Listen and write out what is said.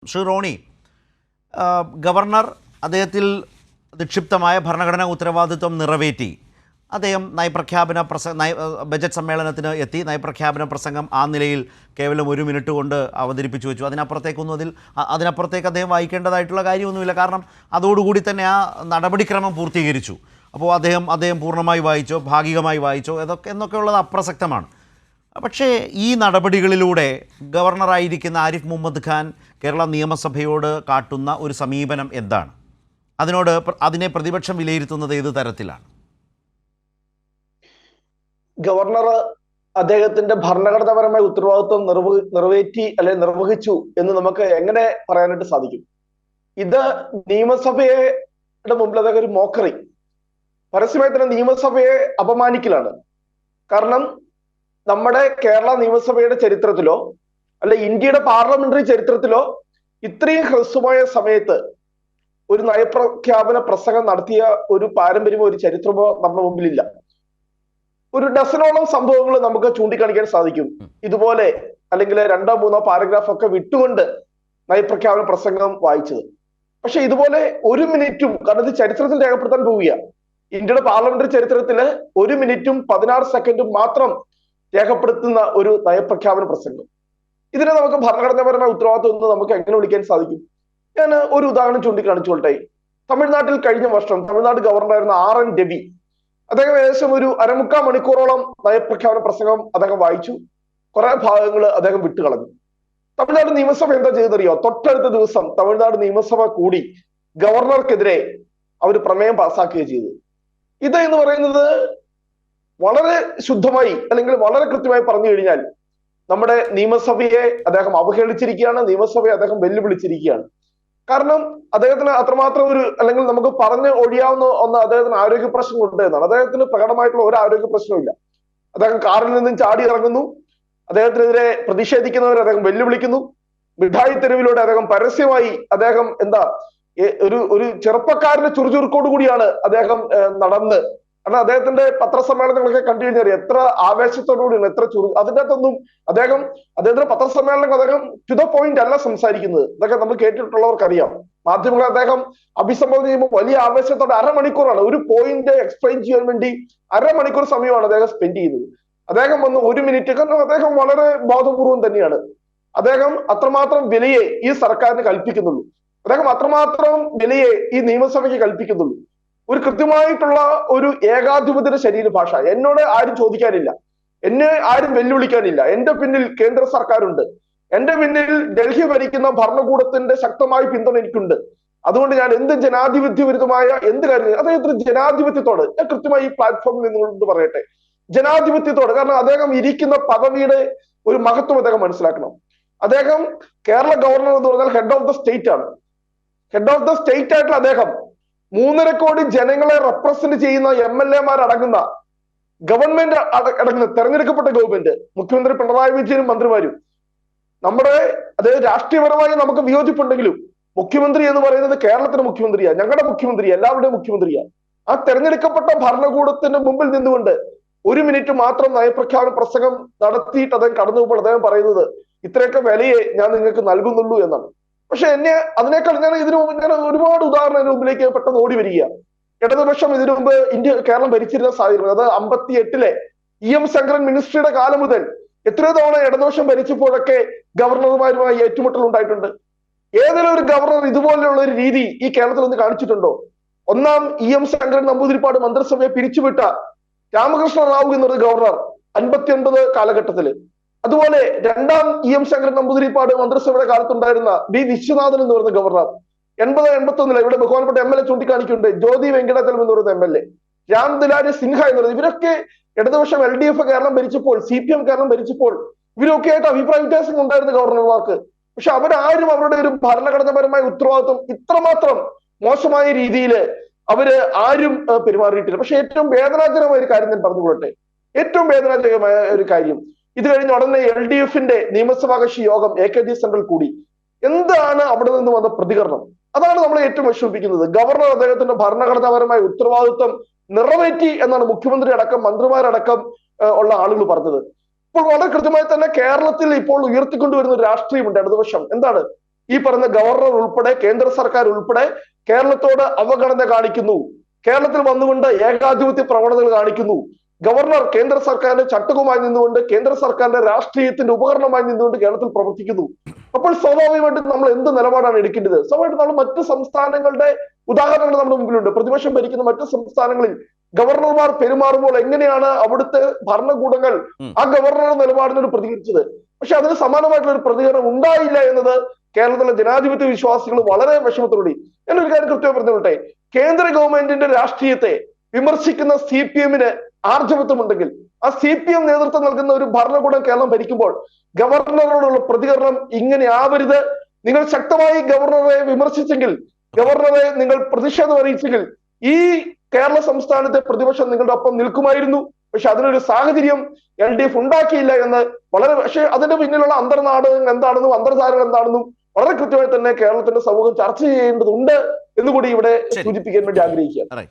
Shri Roni, governor അദ്ദേഹത്തിൽ നിക്ഷിപ്തമായ ഭരണഘടനാ ഉത്തരവാദിത്വം നിറവേറ്റി അദ്ദേഹം ബജറ്റ് സമ്മേളനത്തിന് എത്തി. നയപ്രഖ്യാപന പ്രസംഗം ആ നിലയിൽ കേവലം 1 മിനിറ്റ് കൊണ്ട് അവതരിപ്പിച്ചു വെച്ചു. അതിനപ്പുറത്തേക്ക് അദ്ദേഹം വായിക്കേണ്ടതായിട്ടുള്ള കാര്യമൊന്നുമില്ല. കാരണം അതോടുകൂടി തന്നെ ആ നടപടിക്രമം പൂർത്തീകരിച്ചു. അപ്പോൾ അദ്ദേഹം പൂർണ്ണമായി വായിച്ചോ ഭാഗികമായി വായിച്ചോ എന്നൊക്കെയുള്ളത് അപ്രസക്തമാണ്. പക്ഷേ ഈ നടപടികളിലൂടെ ഗവർണറായിരിക്കുന്ന ആരിഫ് മുഹമ്മദ് ഖാൻ കേരള നിയമസഭയോട് കാട്ടുന്ന ഒരു സമീപനം എന്താണ്? അതിനെ പ്രതിപക്ഷം വിലയിരുത്തുന്നത് ഏത് തരത്തിലാണ്? ഗവർണർ അദ്ദേഹത്തിന്റെ ഭരണഘടനാപരമായ ഉത്തരവാദിത്വം നിറവേറ്റി അല്ലെങ്കിൽ നിർവഹിച്ചു എന്ന് നമുക്ക് എങ്ങനെ പറയാനായിട്ട് സാധിക്കും? ഇത് നിയമസഭയുടെ മുമ്പിൽ അതൊക്കെ ഒരു മോക്കറി, പരസ്യമായി തന്നെ നിയമസഭയെ അപമാനിക്കലാണ്. കാരണം നമ്മുടെ കേരള നിയമസഭയുടെ ചരിത്രത്തിലോ അല്ലെ ഇന്ത്യയുടെ പാർലമെന്ററി ചരിത്രത്തിലോ ഇത്രയും ഹ്രസ്വമായ സമയത്ത് ഒരു നയപ്രഖ്യാപന പ്രസംഗം നടത്തിയ ഒരു പാരമ്പര്യമോ ഒരു ചരിത്രമോ നമ്മുടെ മുമ്പിലില്ല. ഒരു ഡസനോളം സംഭവങ്ങൾ നമുക്ക് ചൂണ്ടിക്കാണിക്കാൻ സാധിക്കും. ഇതുപോലെ അല്ലെങ്കിൽ 2-3 പാരഗ്രാഫ് ഒക്കെ വിട്ടുകൊണ്ട് നയപ്രഖ്യാപന പ്രസംഗം വായിച്ചത്. പക്ഷെ ഇതുപോലെ 1 മിനിറ്റും, കാരണം ഇത് ചരിത്രത്തിൽ രേഖപ്പെടുത്താൻ പോവുക, ഇന്ത്യയുടെ പാർലമെന്ററി ചരിത്രത്തില് 1 മിനിറ്റും 16 സെക്കൻഡും മാത്രം രേഖപ്പെടുത്തുന്ന ഒരു നയപ്രഖ്യാപന പ്രസംഗം, ഇതിനെ നമുക്ക് ഭരണഘടനാപരമായ ഉത്തരവാദിത്വം എന്ന് നമുക്ക് എങ്ങനെ വിളിക്കാൻ സാധിക്കും? ഞാൻ ഒരു ഉദാഹരണം ചൂണ്ടിക്കാണിച്ചോട്ടെ. തമിഴ്നാട്ടിൽ കഴിഞ്ഞ വർഷം തമിഴ്നാട് ഗവർണറായിരുന്ന RN രവി, അദ്ദേഹം ഏകദേശം ഒരു 1/4 മണിക്കൂറോളം നയപ്രഖ്യാപന പ്രസംഗം അദ്ദേഹം വായിച്ചു. കുറെ ഭാഗങ്ങൾ അദ്ദേഹം വിട്ടുകളഞ്ഞു. തമിഴ്നാട് നിയമസഭ എന്താ ചെയ്തറിയോ? തൊട്ടടുത്ത ദിവസം തമിഴ്നാട് നിയമസഭ കൂടി ഗവർണർക്കെതിരെ അവർ പ്രമേയം പാസ്സാക്കുകയും ചെയ്തു. ഇത് എന്ന് പറയുന്നത് വളരെ ശുദ്ധമായി അല്ലെങ്കിൽ വളരെ കൃത്യമായി പറഞ്ഞു കഴിഞ്ഞാൽ നമ്മുടെ നിയമസഭയെ അദ്ദേഹം അവഹേളിച്ചിരിക്കുകയാണ്, നിയമസഭയെ അദ്ദേഹം വെല്ലുവിളിച്ചിരിക്കുകയാണ്. കാരണം അദ്ദേഹത്തിന് അത്രമാത്രം അല്ലെങ്കിൽ നമുക്ക് പറഞ്ഞ് ഒഴിയാവുന്ന ഒന്ന്, അദ്ദേഹത്തിന് ആരോഗ്യ പ്രശ്നം ഉണ്ട് എന്നാണ്. അദ്ദേഹത്തിന് പ്രകടമായിട്ടുള്ള ഒരു ആരോഗ്യ പ്രശ്നമില്ല. അദ്ദേഹം കാറിൽ നിന്നും ചാടി ഇറങ്ങുന്നു, അദ്ദേഹത്തിനെതിരെ പ്രതിഷേധിക്കുന്നവരെ അദ്ദേഹം വെല്ലുവിളിക്കുന്നു. മിഠായി തെരുവിലൂടെ അദ്ദേഹം പരസ്യമായി അദ്ദേഹം ഒരു ചെറുപ്പക്കാരന്റെ ചുറുചുറുക്കോട് കൂടിയാണ് അദ്ദേഹം നടന്ന്, കാരണം അദ്ദേഹത്തിന്റെ പത്രസമ്മേളനങ്ങളൊക്കെ കണ്ടു കഴിഞ്ഞാൽ എത്ര ആവേശത്തോടുകൂടിയാണ്, എത്ര അതിൻ്റെ അകത്തൊന്നും അദ്ദേഹത്തിന്റെ പത്രസമ്മേളനങ്ങൾ അദ്ദേഹം ടു ദ പോയിന്റ് അല്ല സംസാരിക്കുന്നത്. ഇതൊക്കെ നമ്മൾ കേട്ടിട്ടുള്ളവർക്കറിയാം. മാധ്യമങ്ങളെ അദ്ദേഹം അഭിസംബോധന ചെയ്യുമ്പോൾ വലിയ ആവേശത്തോടെ അരമണിക്കൂറാണ് ഒരു പോയിന്റ് എക്സ്പ്ലെയിൻ ചെയ്യാൻ വേണ്ടി 1/2 മണിക്കൂർ സമയമാണ് അദ്ദേഹം സ്പെൻഡ് ചെയ്യുന്നത്. അദ്ദേഹം വന്ന് 1 മിനിറ്റ്, കാരണം അദ്ദേഹം വളരെ ബോധപൂർവം തന്നെയാണ്, അദ്ദേഹം അത്രമാത്രം വിലയെ ഈ സർക്കാരിന് കൽപ്പിക്കുന്നുള്ളൂ, അദ്ദേഹം അത്രമാത്രം വിലയെ ഈ നിയമസഭയ്ക്ക് കൽപ്പിക്കുന്നുള്ളൂ. ഒരു കൃത്യമായിട്ടുള്ള ഒരു ഏകാധിപതിയുടെ ശരീരഭാഷ. എന്നോട് ആരും ചോദിക്കാനില്ല, എന്നെ ആരും വെല്ലുവിളിക്കാനില്ല, എന്റെ പിന്നിൽ കേന്ദ്ര സർക്കാരുണ്ട്, എന്റെ പിന്നിൽ ഡൽഹി ഭരിക്കുന്ന ഭരണകൂടത്തിന്റെ ശക്തമായ പിന്തുണ എനിക്കുണ്ട്, അതുകൊണ്ട് ഞാൻ എന്ത് ജനാധിപത്യ വിരുദ്ധമായ എന്ത് കാര്യം, അദ്ദേഹത്തിന് ജനാധിപത്യത്തോട് ഞാൻ കൃത്യമായി ഈ പ്ലാറ്റ്ഫോമിൽ നിന്നുകൊണ്ട് പറയട്ടെ, ജനാധിപത്യത്തോട്, കാരണം അദ്ദേഹം ഇരിക്കുന്ന പദവിയുടെ ഒരു മഹത്വം അദ്ദേഹം മനസ്സിലാക്കണം. അദ്ദേഹം കേരള ഗവർണർ എന്ന് പറഞ്ഞാൽ ഹെഡ് ഓഫ് ദ സ്റ്റേറ്റ് ആണ്. ഹെഡ് ഓഫ് ദ സ്റ്റേറ്റ് ആയിട്ടുള്ള അദ്ദേഹം 3.5 കോടി ജനങ്ങളെ റെപ്രസെന്റ് ചെയ്യുന്ന MLA അടങ്ങുന്ന ഗവൺമെന്റ് അടങ്ങുന്ന തെരഞ്ഞെടുക്കപ്പെട്ട ഗവൺമെന്റ്, മുഖ്യമന്ത്രി പിണറായി വിജയനും മന്ത്രിമാരും, അതായത് രാഷ്ട്രീയപരമായി നമുക്ക് വിയോജിപ്പുണ്ടെങ്കിലും മുഖ്യമന്ത്രി എന്ന് പറയുന്നത് കേരളത്തിന്റെ മുഖ്യമന്ത്രിയാണ്, ഞങ്ങളുടെ മുഖ്യമന്ത്രിയാണ്, എല്ലാവരുടെയും മുഖ്യമന്ത്രിയാണ്. ആ തെരഞ്ഞെടുക്കപ്പെട്ട ഭരണകൂടത്തിന്റെ മുമ്പിൽ നിന്നുകൊണ്ട് 1 മിനിറ്റ് മാത്രം നയപ്രഖ്യാപന പ്രസംഗം നടത്തിയിട്ട് അദ്ദേഹം കടന്നു പോകുമ്പോൾ അദ്ദേഹം പറയുന്നത് ഇത്രയൊക്കെ വിലയെ ഞാൻ നിങ്ങൾക്ക് നൽകുന്നുള്ളൂ എന്നാണ്. പക്ഷെ അതിനേക്കാൾ ഞാൻ ഒരുപാട് ഉദാഹരണം ഇതിനു മുമ്പിലേക്ക് പെട്ടെന്ന് ഓടി വരിക. ഇടതുപക്ഷം ഇതിനു മുമ്പ് കേരളം ഭരിച്ചിരുന്ന സാഹചര്യം, അത് 58-ലെ EM ശങ്കരൻ മിനിസ്ട്രിയുടെ കാലം മുതൽ എത്രയോ തവണ ഇടതുപക്ഷം ഭരിച്ചപ്പോഴൊക്കെ ഗവർണർമാരുമായി ഏറ്റുമുട്ടൽ ഉണ്ടായിട്ടുണ്ട്. ഏതെങ്കിലും ഒരു ഗവർണർ ഇതുപോലെയുള്ള ഒരു രീതി ഈ കേരളത്തിൽ ഒന്ന് കാണിച്ചിട്ടുണ്ടോ? ഒന്നാം EM ശങ്കരൻ നമ്പൂതിരിപ്പാട് മന്ത്രിസഭയെ പിരിച്ചുവിട്ട രാമകൃഷ്ണ റാവു എന്നൊരു ഗവർണർ 59 കാലഘട്ടത്തില്, അതുപോലെ രണ്ടാം EM ശങ്കരൻ നമ്പൂതിരിപ്പാട് മന്ത്രിസഭയുടെ കാലത്തുണ്ടായിരുന്ന B വിശ്വനാഥൻ എന്ന് പറയുന്ന ഗവർണർ 80-81 ഇവിടെ ബഹുമാനപ്പെട്ട MLA ചൂണ്ടിക്കാണിക്കുന്നുണ്ട്, ജ്യോതി വെങ്കടാചലം എന്ന് പറയുന്ന MLA, രാം ദുലാരി സിൻഹ എന്ന് പറയുന്നത്, ഇവരൊക്കെ ഇടതുപക്ഷം LDF കേരളം ഭരിച്ചപ്പോൾ, CPM കേരളം ഭരിച്ചപ്പോൾ ഇവരൊക്കെ ആയിട്ട് അഭിപ്രായ വ്യത്യാസം ഉണ്ടായിരുന്ന ഗവർണർമാർക്ക്. പക്ഷെ അവരാരും അവരുടെ ഒരു ഭരണഘടനാപരമായ ഉത്തരവാദിത്വം ഇത്രമാത്രം മോശമായ രീതിയിൽ അവര് ആരും പെരുമാറിയിട്ടില്ല. പക്ഷെ ഏറ്റവും വേദനാജനകമായ ഒരു കാര്യം ഞാൻ പറഞ്ഞുകൊള്ളട്ടെ, ഏറ്റവും വേദനാജനകമായ ഒരു കാര്യം, ഇത് കഴിഞ്ഞ ഉടനെ LDF-ന്റെ നിയമസഭാ കക്ഷി യോഗം AKG സെന്ററിൽ കൂടി. എന്താണ് അവിടെ നിന്ന് വന്ന പ്രതികരണം? അതാണ് നമ്മളെ ഏറ്റവും വിഷമിപ്പിക്കുന്നത്. ഗവർണർ അദ്ദേഹത്തിന്റെ ഭരണഘടനാപരമായ ഉത്തരവാദിത്വം നിറവേറ്റി എന്നാണ് മുഖ്യമന്ത്രി അടക്കം മന്ത്രിമാരടക്കം ഉള്ള ആളുകൾ പറഞ്ഞത്. ഇപ്പോൾ വളരെ കൃത്യമായി തന്നെ കേരളത്തിൽ ഇപ്പോൾ ഉയർത്തിക്കൊണ്ടുവരുന്ന ഒരു രാഷ്ട്രീയമുണ്ട് ഇടതുപക്ഷം. എന്താണ്? ഈ പറയുന്ന ഗവർണർ ഉൾപ്പെടെ കേന്ദ്ര സർക്കാർ ഉൾപ്പെടെ കേരളത്തോട് അവഗണന കാണിക്കുന്നു. കേരളത്തിൽ വന്നുകൊണ്ട് ഏകാധിപത്യ പ്രവണതകൾ കാണിക്കുന്നു. ഗവർണർ കേന്ദ്ര സർക്കാരിന്റെ ചട്ടകമായി നിന്നുകൊണ്ട് കേന്ദ്ര സർക്കാരിന്റെ രാഷ്ട്രീയത്തിന്റെ ഉപകരണമായി നിന്നുകൊണ്ട് കേരളത്തിൽ പ്രവർത്തിക്കുന്നു. അപ്പോൾ സ്വാഭാവികമായിട്ടും നമ്മൾ എന്ത് നിലപാടാണ് എടുക്കേണ്ടത്? സ്വാഭാവികമായിട്ടും നമ്മൾ മറ്റു സംസ്ഥാനങ്ങളുടെ ഉദാഹരണങ്ങൾ നമ്മുടെ മുമ്പിലുണ്ട്. പ്രതിപക്ഷം ഭരിക്കുന്ന മറ്റു സംസ്ഥാനങ്ങളിൽ ഗവർണർമാർ പെരുമാറുമ്പോൾ എങ്ങനെയാണ് അവിടുത്തെ ഭരണകൂടങ്ങൾ ആ ഗവർണറുടെ നിലപാടിനോട് പ്രതികരിച്ചത്? പക്ഷെ അതിന് സമാനമായിട്ടുള്ള ഒരു പ്രതികരണം ഉണ്ടായില്ല എന്നത് കേരളത്തിലെ ജനാധിപത്യ വിശ്വാസികൾ വളരെ വിഷമത്തോടെ. ഞാനൊരു കാര്യം കൃത്യമായി പറഞ്ഞോട്ടെ, കേന്ദ്ര ഗവൺമെന്റിന്റെ രാഷ്ട്രീയത്തെ വിമർശിക്കുന്ന CPM-ന് ആർജവത്വമുണ്ടെങ്കിൽ ആ CPM നേതൃത്വം നൽകുന്ന ഒരു ഭരണകൂടം കേരളം ഭരിക്കുമ്പോൾ ഗവർണറോടുള്ള പ്രതികരണം ഇങ്ങനെ ആവരുത്. നിങ്ങൾ ശക്തമായി ഗവർണറെ വിമർശിച്ചെങ്കിൽ, ഗവർണറെ നിങ്ങൾ പ്രതിഷേധം അറിയിച്ചെങ്കിൽ ഈ കേരള സംസ്ഥാനത്തെ പ്രതിപക്ഷം നിങ്ങളുടെ ഒപ്പം നിൽക്കുമായിരുന്നു. പക്ഷെ അതിനൊരു സാഹചര്യം LDF ഉണ്ടാക്കിയില്ല എന്ന് പക്ഷെ അതിന്റെ പിന്നിലുള്ള അന്തർനാടകങ്ങൾ എന്താണെന്നും അന്തർധാരകൾ എന്താണെന്നും വളരെ കൃത്യമായി തന്നെ കേരളത്തിന്റെ സമൂഹം ചർച്ച ചെയ്യേണ്ടതുണ്ട് എന്നുകൂടി ഇവിടെ സൂചിപ്പിക്കാൻ വേണ്ടി ആഗ്രഹിക്കുക.